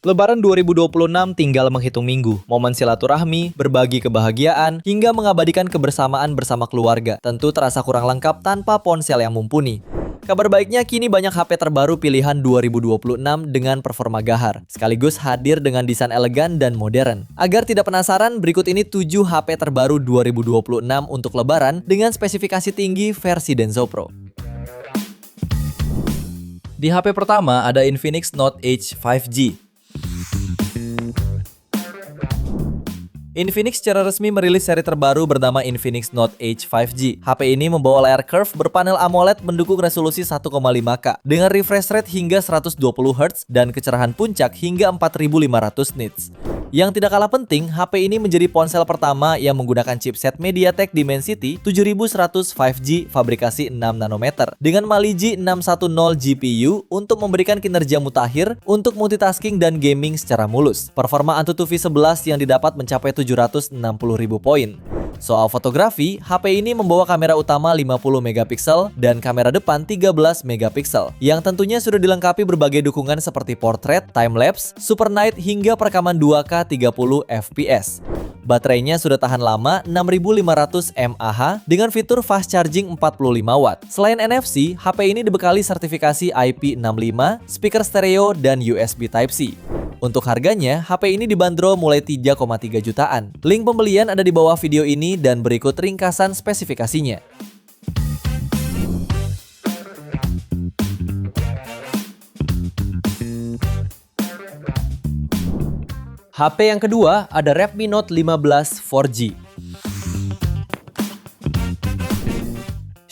Lebaran 2026 tinggal menghitung minggu, momen silaturahmi, berbagi kebahagiaan, hingga mengabadikan kebersamaan bersama keluarga. Tentu terasa kurang lengkap tanpa ponsel yang mumpuni. Kabar baiknya kini banyak HP terbaru pilihan 2026 dengan performa gahar, sekaligus hadir dengan desain elegan dan modern. Agar tidak penasaran, berikut ini 7 HP terbaru 2026 untuk Lebaran dengan spesifikasi tinggi versi Denso Pro. Di HP pertama ada Infinix Note Edge 5G. Infinix secara resmi merilis seri terbaru bernama Infinix Note Edge 5G. HP ini membawa layar curve berpanel AMOLED mendukung resolusi 1,5K dengan refresh rate hingga 120Hz dan kecerahan puncak hingga 4500 nits. Yang tidak kalah penting, HP ini menjadi ponsel pertama yang menggunakan chipset MediaTek Dimensity 7100 5G fabrikasi 6 nanometer dengan Mali G610 GPU untuk memberikan kinerja mutakhir untuk multitasking dan gaming secara mulus. Performa Antutu V11 yang didapat mencapai 760.000 poin. Soal fotografi, HP ini membawa kamera utama 50 megapiksel dan kamera depan 13 megapiksel yang tentunya sudah dilengkapi berbagai dukungan seperti portrait, time-lapse, super night hingga perekaman 2K 30 fps. Baterainya sudah tahan lama 6500 mAh dengan fitur fast charging 45 watt. Selain NFC, HP ini dibekali sertifikasi IP65, speaker stereo, dan USB Type-C. Untuk harganya, HP ini dibanderol mulai 3,3 jutaan. Link pembelian ada di bawah video ini dan berikut ringkasan spesifikasinya. HP yang kedua ada Redmi Note 15 4G.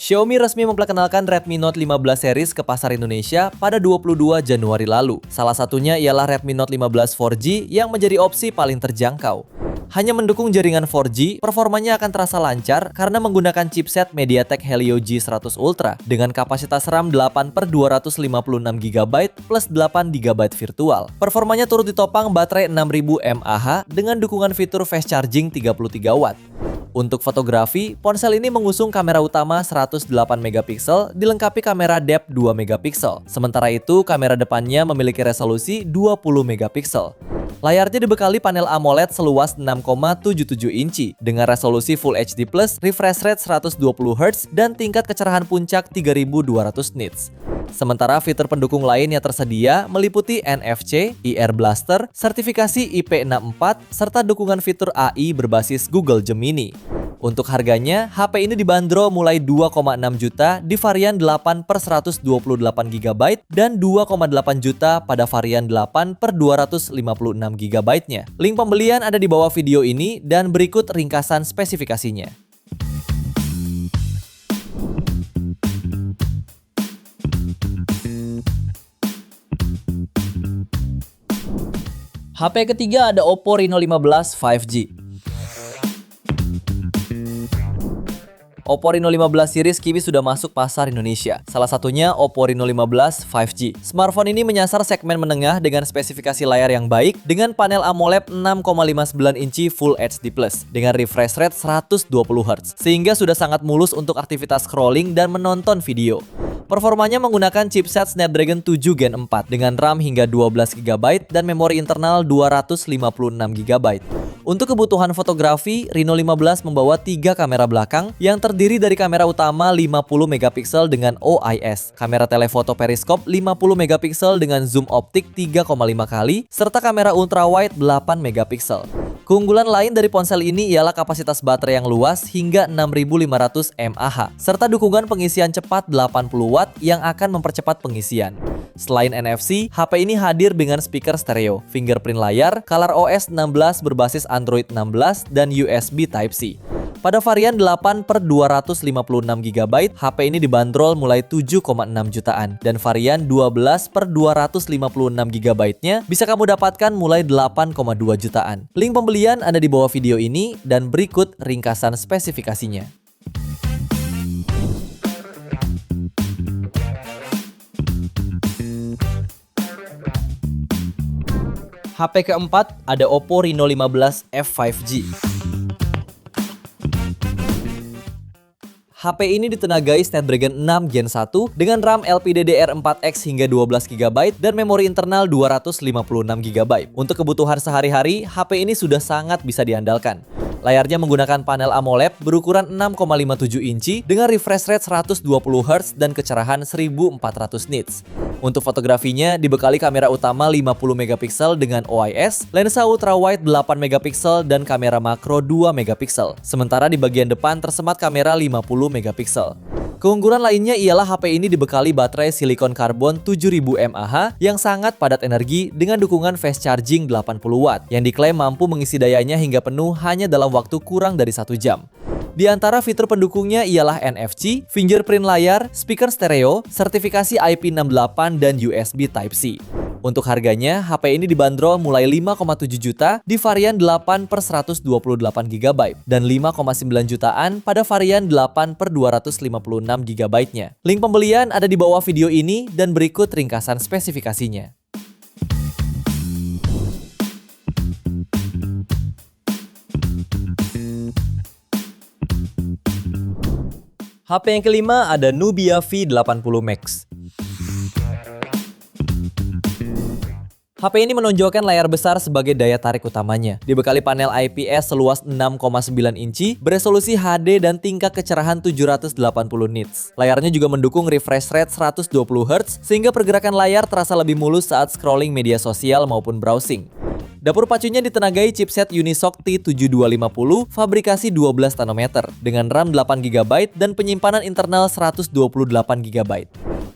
Xiaomi resmi memperkenalkan Redmi Note 15 series ke pasar Indonesia pada 22 Januari lalu. Salah satunya ialah Redmi Note 15 4G yang menjadi opsi paling terjangkau. Hanya mendukung jaringan 4G, performanya akan terasa lancar karena menggunakan chipset MediaTek Helio G100 Ultra dengan kapasitas RAM 8/256GB plus 8GB virtual. Performanya turut ditopang baterai 6000 mAh dengan dukungan fitur fast charging 33 watt. Untuk fotografi, ponsel ini mengusung kamera utama 108 megapiksel dilengkapi kamera depth 2 megapiksel. Sementara itu, kamera depannya memiliki resolusi 20 megapiksel. Layarnya dibekali panel AMOLED seluas 6,77 inci dengan resolusi Full HD+, refresh rate 120Hz dan tingkat kecerahan puncak 3200 nits. Sementara fitur pendukung lain yang tersedia meliputi NFC, IR Blaster, sertifikasi IP64, serta dukungan fitur AI berbasis Google Gemini. Untuk harganya, HP ini dibanderol mulai 2,6 juta di varian 8/128GB dan 2,8 juta pada varian 8/256GB-nya. Link pembelian ada di bawah video ini dan berikut ringkasan spesifikasinya. HP ketiga ada Oppo Reno 15 5G. Oppo Reno 15 series kini sudah masuk pasar Indonesia. Salah satunya Oppo Reno 15 5G. Smartphone ini menyasar segmen menengah dengan spesifikasi layar yang baik dengan panel AMOLED 6,59 inci Full HD+ dengan refresh rate 120Hz sehingga sudah sangat mulus untuk aktivitas scrolling dan menonton video. Performanya menggunakan chipset Snapdragon 7 Gen 4 dengan RAM hingga 12GB dan memori internal 256GB. Untuk kebutuhan fotografi, Reno 15 membawa 3 kamera belakang yang terdiri dari kamera utama 50 megapiksel dengan OIS, kamera telefoto periskop 50 megapiksel dengan zoom optik 3,5 kali, serta kamera ultrawide 8 megapiksel. Keunggulan lain dari ponsel ini ialah kapasitas baterai yang luas hingga 6500 mAh, serta dukungan pengisian cepat 80 watt yang akan mempercepat pengisian. Selain NFC, HP ini hadir dengan speaker stereo, fingerprint layar, ColorOS 16 berbasis Android 16, dan USB Type-C. Pada varian 8/256GB, HP ini dibanderol mulai 7,6 jutaan dan varian 12/256GB-nya bisa kamu dapatkan mulai 8,2 jutaan. Link pembelian ada di bawah video ini dan berikut ringkasan spesifikasinya. HP keempat ada Oppo Reno 15 F5G. HP ini ditenagai Snapdragon 6 Gen 1 dengan RAM LPDDR4X hingga 12GB dan memori internal 256GB. Untuk kebutuhan sehari-hari, HP ini sudah sangat bisa diandalkan. Layarnya menggunakan panel AMOLED berukuran 6,57 inci dengan refresh rate 120Hz dan kecerahan 1400 nits. Untuk fotografinya dibekali kamera utama 50MP dengan OIS, lensa ultrawide 8MP dan kamera makro 2MP. Sementara di bagian depan tersemat kamera 50MP. Keunggulan lainnya ialah HP ini dibekali baterai silikon karbon 7000 mAh yang sangat padat energi dengan dukungan fast charging 80W yang diklaim mampu mengisi dayanya hingga penuh hanya dalam waktu kurang dari 1 jam. Di antara fitur pendukungnya ialah NFC, fingerprint layar, speaker stereo, sertifikasi IP68 dan USB Type-C. Untuk harganya, HP ini dibanderol mulai 5,7 juta di varian 8/128GB dan 5,9 jutaan pada varian 8/256GB-nya. Link pembelian ada di bawah video ini dan berikut ringkasan spesifikasinya. HP yang kelima ada Nubia V80 Max. HP ini menonjolkan layar besar sebagai daya tarik utamanya. Dibekali panel IPS seluas 6,9 inci, beresolusi HD dan tingkat kecerahan 780 nits. Layarnya juga mendukung refresh rate 120Hz sehingga pergerakan layar terasa lebih mulus saat scrolling media sosial maupun browsing. Dapur pacunya ditenagai chipset Unisoc T7250 fabrikasi 12 nanometer dengan RAM 8GB dan penyimpanan internal 128GB.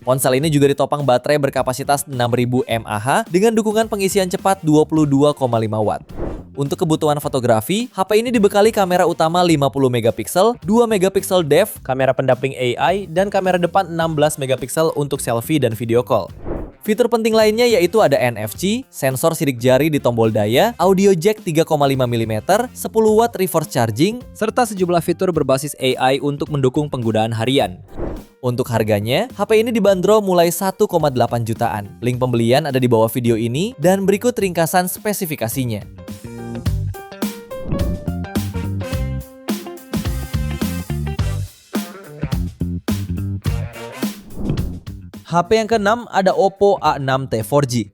Ponsel ini juga ditopang baterai berkapasitas 6000 mAh dengan dukungan pengisian cepat 22,5 Watt. Untuk kebutuhan fotografi, HP ini dibekali kamera utama 50MP, 2MP depth, kamera pendamping AI, dan kamera depan 16MP untuk selfie dan video call. Fitur penting lainnya yaitu ada NFC, sensor sidik jari di tombol daya, audio jack 3,5mm, 10W reverse charging, serta sejumlah fitur berbasis AI untuk mendukung penggunaan harian. Untuk harganya, HP ini dibanderol mulai 1,8 jutaan. Link pembelian ada di bawah video ini dan berikut ringkasan spesifikasinya. HP yang keenam ada Oppo A6t 4G.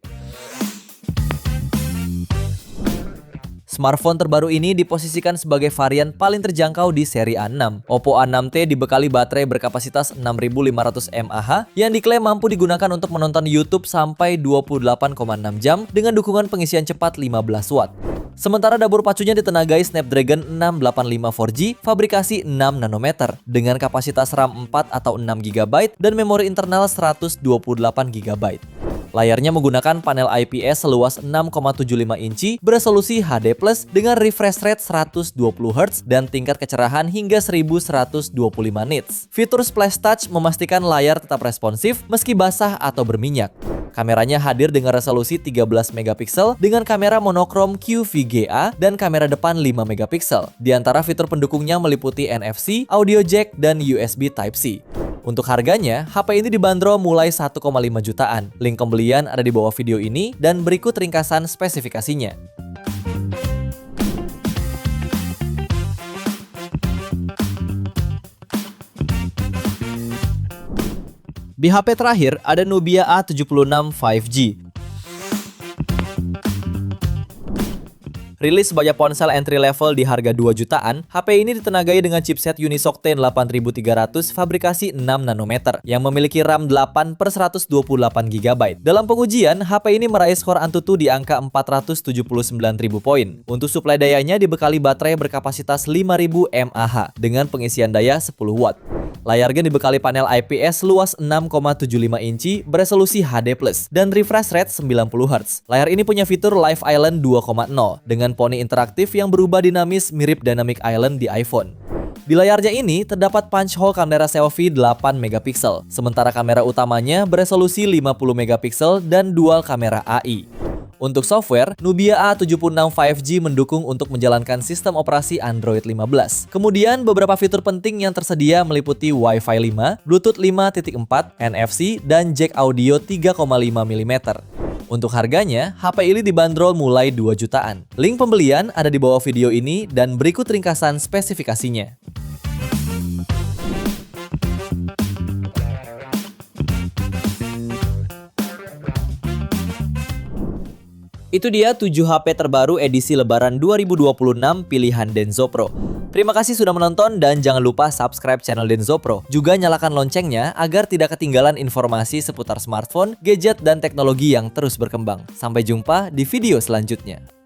Smartphone terbaru ini diposisikan sebagai varian paling terjangkau di seri A6. Oppo A6t dibekali baterai berkapasitas 6500 mAh yang diklaim mampu digunakan untuk menonton YouTube sampai 28,6 jam dengan dukungan pengisian cepat 15 Watt. Sementara dapur pacunya ditenagai Snapdragon 685 4G fabrikasi 6 nanometer dengan kapasitas RAM 4 atau 6GB dan memori internal 128GB. Layarnya menggunakan panel IPS seluas 6,75 inci beresolusi HD+ dengan refresh rate 120Hz dan tingkat kecerahan hingga 1125 nits. Fitur Splash Touch memastikan layar tetap responsif meski basah atau berminyak. Kameranya hadir dengan resolusi 13MP dengan kamera monokrom QVGA dan kamera depan 5MP. Di antara fitur pendukungnya meliputi NFC, audio jack, dan USB Type-C. Untuk harganya, HP ini dibanderol mulai 1,5 jutaan. Link pembelian ada di bawah video ini dan berikut ringkasan spesifikasinya. Di HP terakhir ada Nubia A76 5G. Rilis sebagai ponsel entry level di harga 2 jutaan, HP ini ditenagai dengan chipset Unisoc T8300 fabrikasi 6 nanometer yang memiliki RAM 8/128GB. Dalam pengujian, HP ini meraih skor Antutu di angka 479.000 poin. Untuk suplai dayanya dibekali baterai berkapasitas 5000 mAh dengan pengisian daya 10 Watt. Layarnya dibekali panel IPS luas 6,75 inci beresolusi HD+, dan refresh rate 90Hz. Layar ini punya fitur Live Island 2.0 dengan poni interaktif yang berubah dinamis mirip Dynamic Island di iPhone. Di layarnya ini terdapat punch hole kamera selfie 8MP, sementara kamera utamanya beresolusi 50MP dan dual kamera AI. Untuk software, Nubia A76 5G mendukung untuk menjalankan sistem operasi Android 15. Kemudian, beberapa fitur penting yang tersedia meliputi Wi-Fi 5, Bluetooth 5.4, NFC, dan jack audio 3,5mm. Untuk harganya, HP ini dibanderol mulai 2 jutaan. Link pembelian ada di bawah video ini dan berikut ringkasan spesifikasinya. Itu dia 7 HP terbaru edisi Lebaran 2026 pilihan Denso Pro. Terima kasih sudah menonton dan jangan lupa subscribe channel Denso Pro. Juga nyalakan loncengnya agar tidak ketinggalan informasi seputar smartphone, gadget, dan teknologi yang terus berkembang. Sampai jumpa di video selanjutnya.